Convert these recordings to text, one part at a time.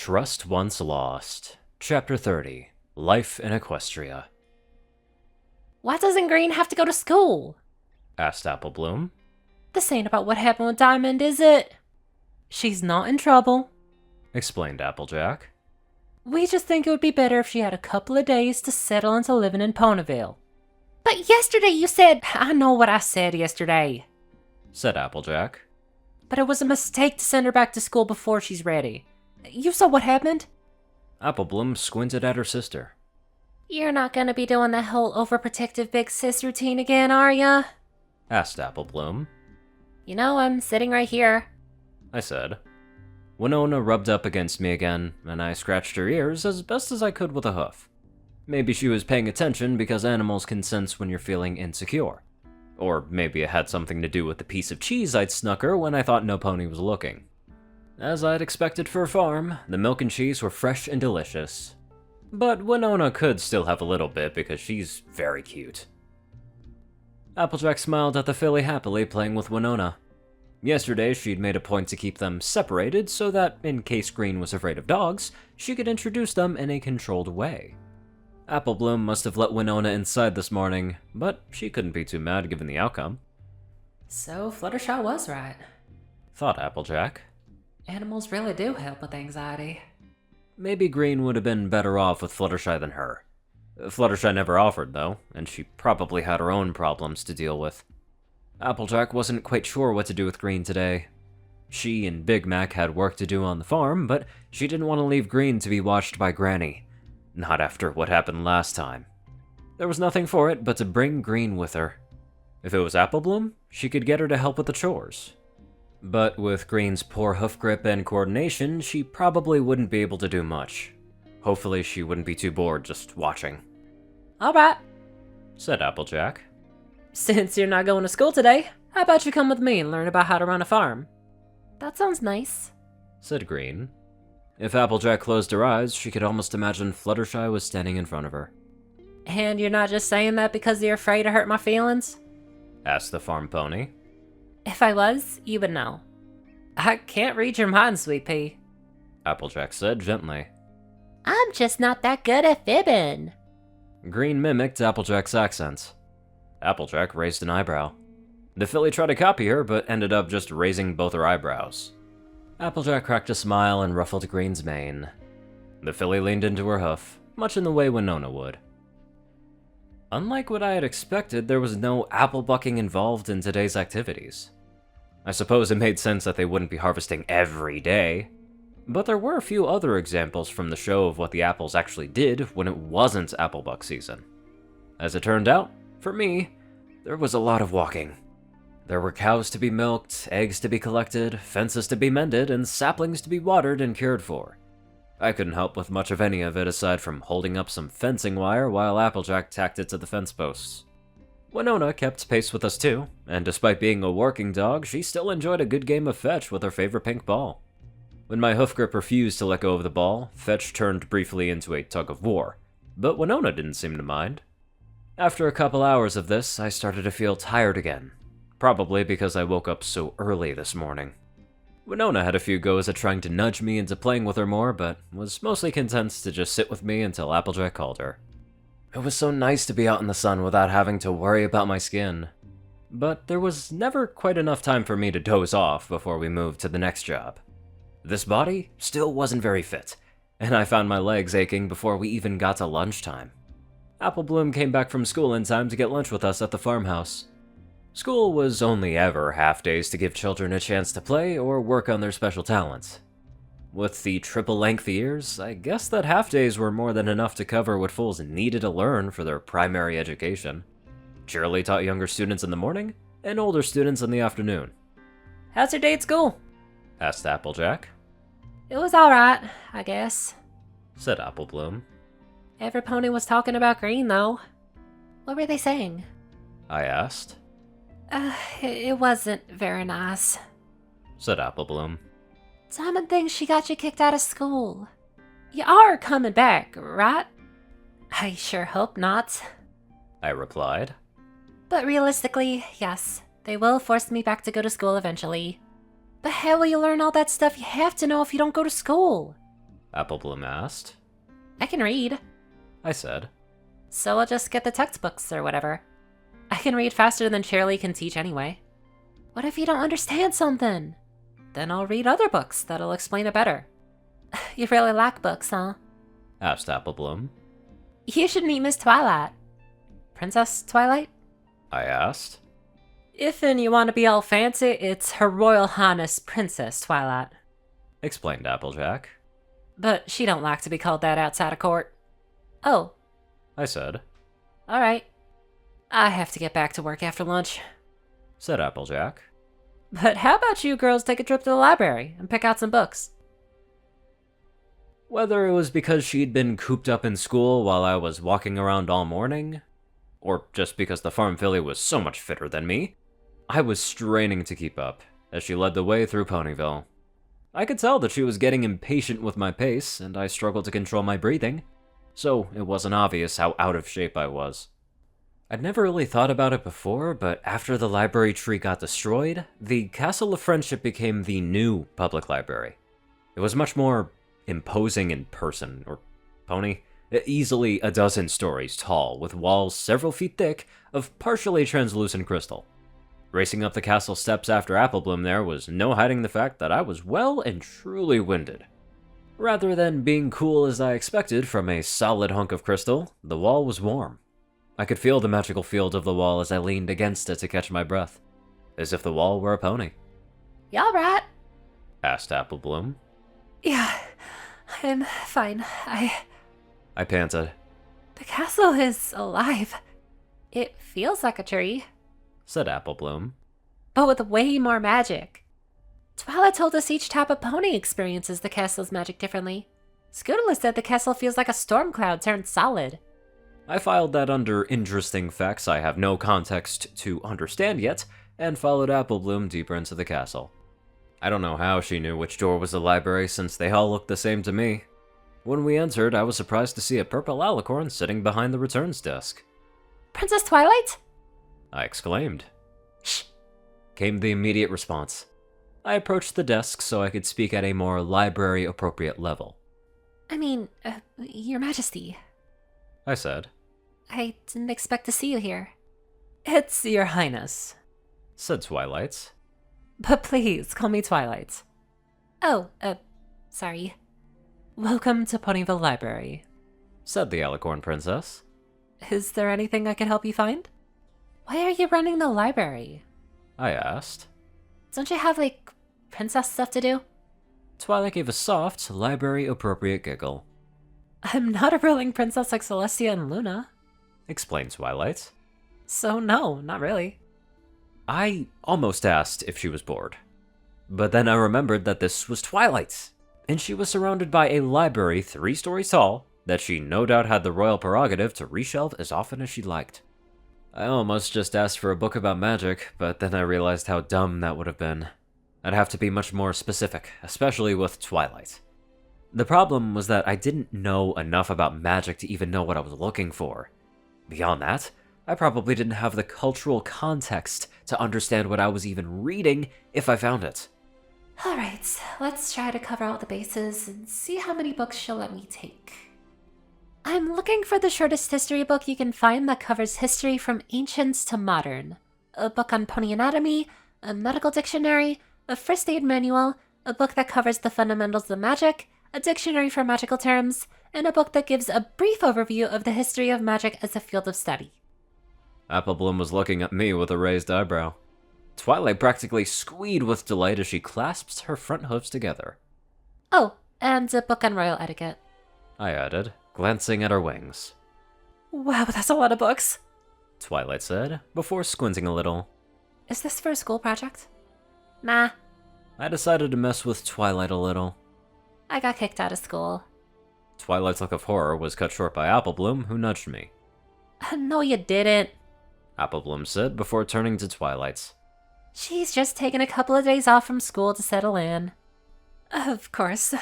Trust Once Lost, Chapter 30, Life in Equestria. Why doesn't Green have to go to school? Asked Applebloom. This ain't about what happened with Diamond, is it? She's not in trouble. Explained Applejack. We just think it would be better if she had a couple of days to settle into living in Ponyville. But yesterday you said... I know what I said yesterday. Said Applejack. But it was a mistake to send her back to school before she's ready. You saw what happened? Applebloom squinted at her sister. You're not gonna be doing the whole overprotective big sis routine again, are ya? Asked Applebloom. You know, I'm sitting right here. I said. Winona rubbed up against me again, and I scratched her ears as best as I could with a hoof. Maybe she was paying attention because animals can sense when you're feeling insecure. Or maybe it had something to do with the piece of cheese I'd snuck her when I thought no pony was looking. As I'd expected for a farm, the milk and cheese were fresh and delicious. But Winona could still have a little bit because she's very cute. Applejack smiled at the filly happily playing with Winona. Yesterday, she'd made a point to keep them separated so that, in case Green was afraid of dogs, she could introduce them in a controlled way. Applebloom must have let Winona inside this morning, but she couldn't be too mad given the outcome. So Fluttershy was right. Thought Applejack. Animals really do help with anxiety. Maybe Green would have been better off with Fluttershy than her. Fluttershy never offered, though, and she probably had her own problems to deal with. Applejack wasn't quite sure what to do with Green today. She and Big Mac had work to do on the farm, but she didn't want to leave Green to be watched by Granny. Not after what happened last time. There was nothing for it but to bring Green with her. If it was Applebloom, she could get her to help with the chores. But with Green's poor hoof grip and coordination, she probably wouldn't be able to do much. Hopefully she wouldn't be too bored just watching. Alright, Said Applejack. since you're not going to school today, how about you come with me and learn about how to run a farm? That sounds nice. Said Green. If Applejack closed her eyes, she could almost imagine Fluttershy was standing in front of her. And you're not just saying that because you're afraid to hurt my feelings? Asked the farm pony. If I was, you would know. I can't read your mind, Sweet Pea. Applejack said gently. I'm just not that good at fibbing. Green mimicked Applejack's accent. Applejack raised an eyebrow. The filly tried to copy her, but ended up just raising both her eyebrows. Applejack cracked a smile and ruffled Green's mane. The filly leaned into her hoof, much in the way Winona would. Unlike what I had expected, there was no apple bucking involved in today's activities. I suppose it made sense that they wouldn't be harvesting every day, but there were a few other examples from the show of what the apples actually did when it wasn't applebuck season. As it turned out, for me, there was a lot of walking. There were cows to be milked, eggs to be collected, fences to be mended, and saplings to be watered and cared for. I couldn't help with much of any of it aside from holding up some fencing wire while Applejack tacked it to the fence posts. Winona kept pace with us too, and despite being a working dog, she still enjoyed a good game of fetch with her favorite pink ball. When my hoof grip refused to let go of the ball, fetch turned briefly into a tug of war, but Winona didn't seem to mind. After a couple hours of this, I started to feel tired again, probably because I woke up so early this morning. Winona had a few goes at trying to nudge me into playing with her more, but was mostly content to just sit with me until Applejack called her. It was so nice to be out in the sun without having to worry about my skin. But there was never quite enough time for me to doze off before we moved to the next job. This body still wasn't very fit, and I found my legs aching before we even got to lunchtime. Applebloom came back from school in time to get lunch with us at the farmhouse. School was only ever half-days to give children a chance to play or work on their special talents. With the triple-length years, I guess that half-days were more than enough to cover what fools needed to learn for their primary education. Shirley taught younger students in the morning, and older students in the afternoon. How's your day at school? Asked Applejack. It was alright, I guess. Said Applebloom. Every pony was talking about Green, though. What were they saying? I asked. It wasn't very nice. Said Applebloom. Diamond thinks she got you kicked out of school. You are coming back, right? I sure hope not. I replied. But realistically, yes, they will force me back to go to school eventually. But how will you learn all that stuff you have to know if you don't go to school? Applebloom asked. I can read. I said. So I'll just get the textbooks or whatever. I can read faster than Shirley can teach anyway. What if you don't understand something? Then I'll read other books that'll explain it better. You really like books, huh? Asked Applebloom. You should meet Miss Twilight. Princess Twilight? I asked. If you want to be all fancy, it's Her Royal Highness Princess Twilight. Explained Applejack. But she don't like to be called that outside of court. Oh. I said. Alright. I have to get back to work after lunch. Said Applejack. But how about you girls take a trip to the library and pick out some books? Whether it was because she'd been cooped up in school while I was walking around all morning, or just because the farm filly was so much fitter than me, I was straining to keep up as she led the way through Ponyville. I could tell that she was getting impatient with my pace, and I struggled to control my breathing, so it wasn't obvious how out of shape I was. I'd never really thought about it before, but after the library tree got destroyed, the Castle of Friendship became the new public library. It was much more imposing in person, or pony, easily a dozen stories tall, with walls several feet thick of partially translucent crystal. Racing up the castle steps after Applebloom there was no hiding the fact that I was well and truly winded. Rather than being cool as I expected from a solid hunk of crystal, the wall was warm. I could feel the magical field of the wall as I leaned against it to catch my breath, as if the wall were a pony. Y'all right? Asked Applebloom. Yeah, I'm fine. I panted. The castle is alive. It feels like a tree. Said Applebloom. But with way more magic. Twilight told us each type of pony experiences the castle's magic differently. Scootaloo said the castle feels like a storm cloud turned solid. I filed that under interesting facts I have no context to understand yet, and followed Applebloom deeper into the castle. I don't know how she knew which door was the library since they all looked the same to me. When we entered, I was surprised to see a purple alicorn sitting behind the returns desk. Princess Twilight? I exclaimed. Shh! Came the immediate response. I approached the desk so I could speak at a more library-appropriate level. I mean, Your Majesty. I said. I didn't expect to see you here. It's Your Highness. Said Twilight. But please, call me Twilight. Oh, sorry. Welcome to Ponyville Library. Said the Alicorn Princess. Is there anything I can help you find? Why are you running the library? I asked. Don't you have, like, princess stuff to do? Twilight gave a soft, library-appropriate giggle. I'm not a ruling princess like Celestia and Luna. Explained Twilight. So no, not really. I almost asked if she was bored. But then I remembered that this was Twilight, and she was surrounded by a library 3 stories tall that she no doubt had the royal prerogative to reshelve as often as she liked. I almost just asked for a book about magic, but then I realized how dumb that would have been. I'd have to be much more specific, especially with Twilight. The problem was that I didn't know enough about magic to even know what I was looking for. Beyond that, I probably didn't have the cultural context to understand what I was even reading if I found it. Alright, let's try to cover all the bases and see how many books she'll let me take. I'm looking for the shortest history book you can find that covers history from ancients to modern. A book on pony anatomy, a medical dictionary, a first aid manual, a book that covers the fundamentals of magic, a dictionary for magical terms, and a book that gives a brief overview of the history of magic as a field of study. Applebloom was looking at me with a raised eyebrow. Twilight practically squealed with delight as she clasped her front hooves together. Oh, and a book on royal etiquette. I added, glancing at her wings. Wow, that's a lot of books. Twilight said, before squinting a little. Is this for a school project? Nah. I decided to mess with Twilight a little. I got kicked out of school. Twilight's look of horror was cut short by Applebloom, who nudged me. No, you didn't. Applebloom said before turning to Twilight. She's just taken a couple of days off from school to settle in. Of course.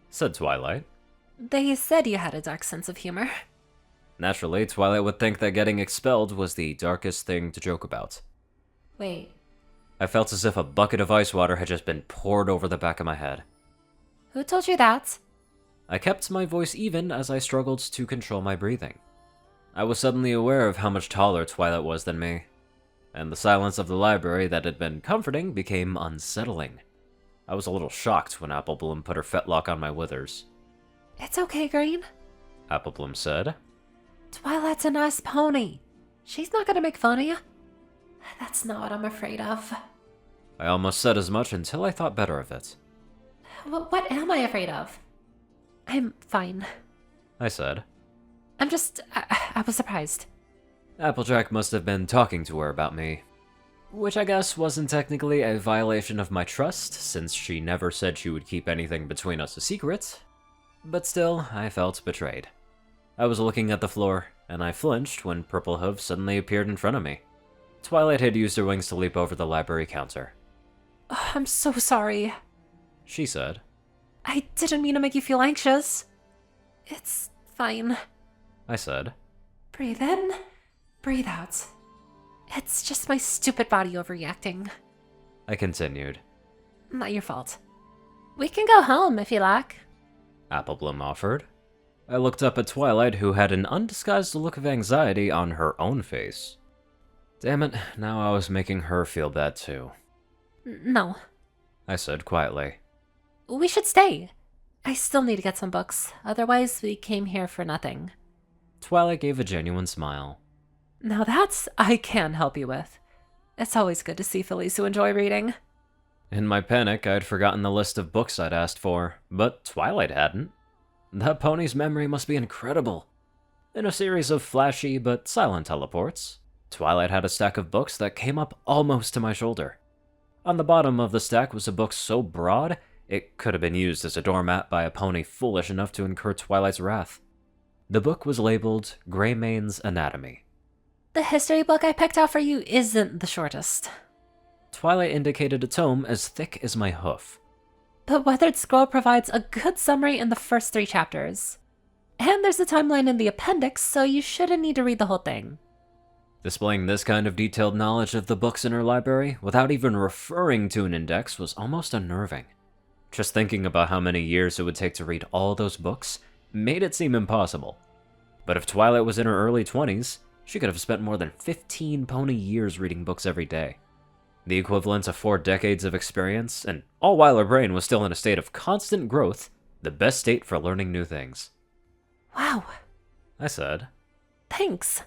Said Twilight. They said you had a dark sense of humor. Naturally, Twilight would think that getting expelled was the darkest thing to joke about. Wait. I felt as if a bucket of ice water had just been poured over the back of my head. Who told you that? I kept my voice even as I struggled to control my breathing. I was suddenly aware of how much taller Twilight was than me, and the silence of the library that had been comforting became unsettling. I was a little shocked when Applebloom put her fetlock on my withers. It's okay, Green. Applebloom said. Twilight's a nice pony. She's not gonna make fun of you. That's not what I'm afraid of. I almost said as much until I thought better of it. What am I afraid of? I'm fine. I said. I'm just... I was surprised. Applejack must have been talking to her about me. Which I guess wasn't technically a violation of my trust, since she never said she would keep anything between us a secret. But still, I felt betrayed. I was looking at the floor, and I flinched when Purple Hoof suddenly appeared in front of me. Twilight had used her wings to leap over the library counter. Oh, I'm so sorry. She said. I didn't mean to make you feel anxious. It's fine. I said. Breathe in, breathe out. It's just my stupid body overreacting. I continued. Not your fault. We can go home if you like. Applebloom offered. I looked up at Twilight, who had an undisguised look of anxiety on her own face. Damn it, now I was making her feel bad too. No. I said quietly. We should stay. I still need to get some books, otherwise we came here for nothing. Twilight gave a genuine smile. Now that's I can help you with. It's always good to see fillies who enjoy reading. In my panic, I'd forgotten the list of books I'd asked for, but Twilight hadn't. That pony's memory must be incredible. In a series of flashy but silent teleports, Twilight had a stack of books that came up almost to my shoulder. On the bottom of the stack was a book so broad, it could have been used as a doormat by a pony foolish enough to incur Twilight's wrath. The book was labeled Greymane's Anatomy. The history book I picked out for you isn't the shortest. Twilight indicated a tome as thick as my hoof. The Weathered Scroll provides a good summary in the first 3 chapters. And there's a timeline in the appendix, so you shouldn't need to read the whole thing. Displaying this kind of detailed knowledge of the books in her library without even referring to an index was almost unnerving. Just thinking about how many years it would take to read all those books made it seem impossible. But if Twilight was in her early 20s, she could have spent more than 15 pony years reading books every day. The equivalent of 4 decades of experience, and all while her brain was still in a state of constant growth, the best state for learning new things. Wow. I said. Thanks.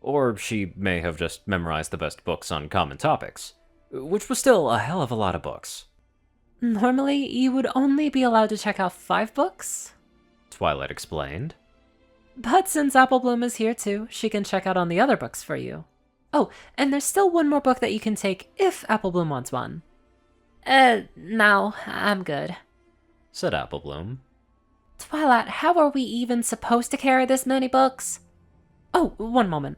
Or she may have just memorized the best books on common topics, which was still a hell of a lot of books. Normally, you would only be allowed to check out 5 books. Twilight explained. But since Applebloom is here too, she can check out on the other books for you. Oh, and there's still one more book that you can take if Applebloom wants one. No, I'm good. Said Applebloom. Twilight, how are we even supposed to carry this many books? Oh, one moment.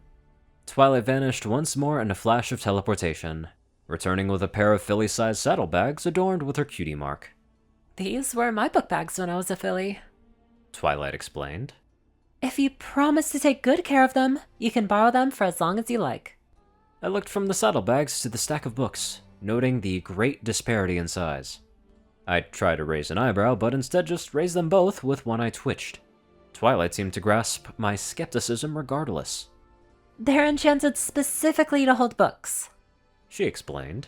Twilight vanished once more in a flash of teleportation, returning with a pair of filly-sized saddlebags adorned with her cutie mark. These were my book bags when I was a filly. Twilight explained. If you promise to take good care of them, you can borrow them for as long as you like. I looked from the saddlebags to the stack of books, noting the great disparity in size. I tried to raise an eyebrow, but instead just raised them both with one eye twitched. Twilight seemed to grasp my skepticism regardless. They're enchanted specifically to hold books. She explained.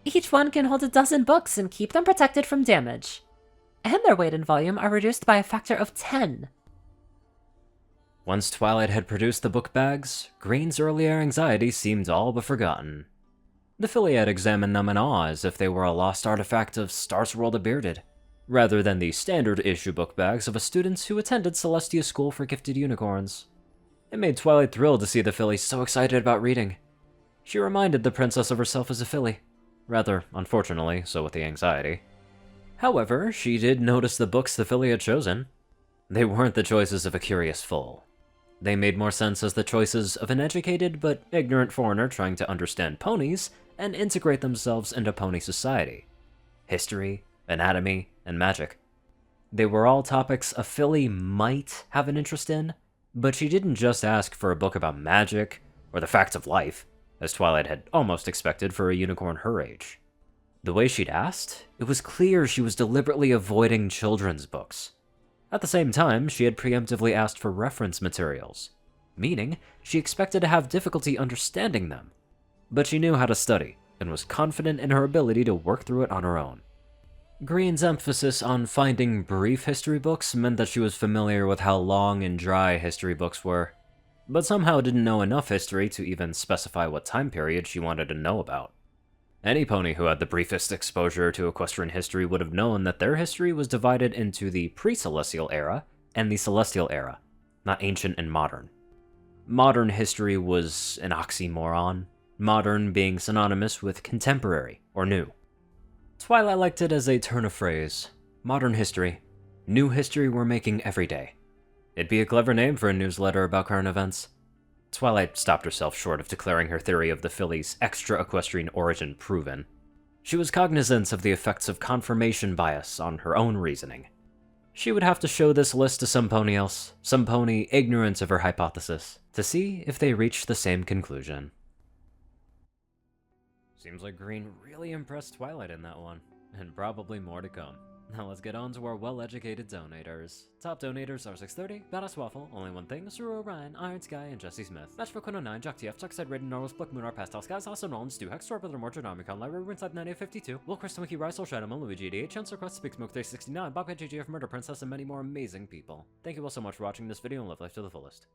Each one can hold 12 books and keep them protected from damage. And their weight and volume are reduced by a factor of 10. Once Twilight had produced the book bags, Green's earlier anxiety seemed all but forgotten. The filly had examined them in awe as if they were a lost artifact of Starsworld the Bearded, rather than the standard issue book bags of a student who attended Celestia School for Gifted Unicorns. It made Twilight thrilled to see the filly so excited about reading. She reminded the princess of herself as a filly, rather unfortunately, so with the anxiety. However, she did notice the books the filly had chosen. They weren't the choices of a curious foal. They made more sense as the choices of an educated but ignorant foreigner trying to understand ponies and integrate themselves into pony society. History, anatomy, and magic. They were all topics a filly might have an interest in, but she didn't just ask for a book about magic or the facts of life, as Twilight had almost expected for a unicorn her age. The way she'd asked, it was clear she was deliberately avoiding children's books. At the same time, she had preemptively asked for reference materials, meaning she expected to have difficulty understanding them. But she knew how to study, and was confident in her ability to work through it on her own. Green's emphasis on finding brief history books meant that she was familiar with how long and dry history books were, but somehow didn't know enough history to even specify what time period she wanted to know about. Any pony who had the briefest exposure to equestrian history would have known that their history was divided into the pre-celestial era and the celestial era, not ancient and modern. Modern history was an oxymoron, modern being synonymous with contemporary or new. Twilight liked it as a turn of phrase. Modern history. New history we're making every day. It'd be a clever name for a newsletter about current events. Twilight stopped herself short of declaring her theory of the filly's extra-equestrian origin proven. She was cognizant of the effects of confirmation bias on her own reasoning. She would have to show this list to some pony else, some pony ignorant of her hypothesis, to see if they reached the same conclusion. Seems like Green really impressed Twilight in that one, and probably more to come. Now let's get on to our well-educated donators. Top donators are 630, BadassWaffle, Only One Thing, Ceru, Orion, IronSky, and Jessie Smith. Match for 09, Jock TF, Chuck Said Raiden, Norwal's Book, Moonar, Pastel Skies, also Nolan, Stu, Hex, Store, Brother Mortar, Nomicon, Library, Rinside 9852, Will Chris, Wiki, Rice, Shadow, Luigi 88, Chancellor Quest, Speak Smoke 369, Bobcat GGF, Murder Princess, and many more amazing people. Thank you all so much for watching this video and live life to the fullest.